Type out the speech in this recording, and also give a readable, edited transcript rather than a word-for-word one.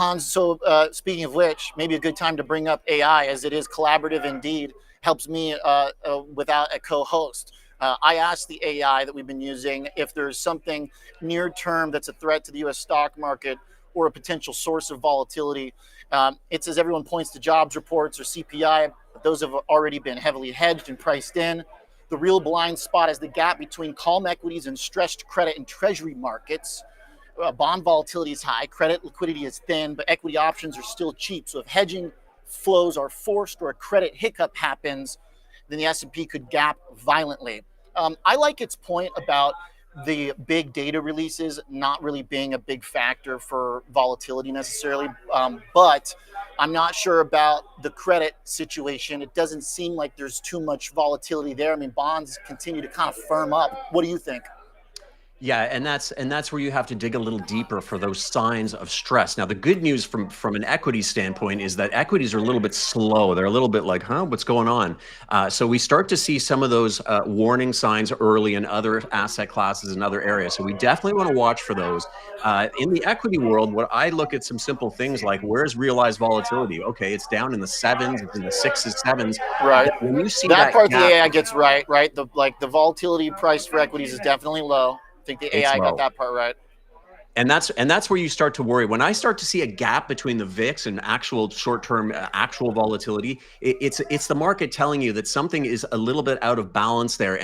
Hans, so speaking of which, maybe a good time to bring up AI, as it is collaborative indeed, helps me without a co-host. I asked the AI that we've been using if there's something near term that's a threat to the US stock market or a potential source of volatility. It says everyone points to jobs reports or CPI, but those have already been heavily hedged and priced in. The real blind spot is the gap between calm equities and stressed credit and treasury markets. Bond volatility is high, credit liquidity is thin, but equity options are still cheap. So if hedging flows are forced or a credit hiccup happens, then the S&P could gap violently. I like its point about the big data releases not really being a big factor for volatility necessarily, but I'm not sure about the credit situation. It doesn't seem like there's too much volatility there. I mean, bonds continue to kind of firm up. What do you think? Yeah, and that's where you have to dig a little deeper for those signs of stress. Now, the good news from an equity standpoint is that equities are a little bit slow. They're a little bit like, huh, what's going on? So we start to see some of those warning signs early in other asset classes and other areas. So we definitely want to watch for those. In the equity world, what I look at some simple things like where's realized volatility? Okay, it's down in the sevens, it's in the sixes, sevens. Right. When you see That that part the gap, AI gets right, right? The volatility price for equities is definitely low. I think the it's AI got low. that part right. And that's where you start to worry. When I start to see a gap between the VIX and actual short-term actual volatility, it's the market telling you that something is a little bit out of balance there.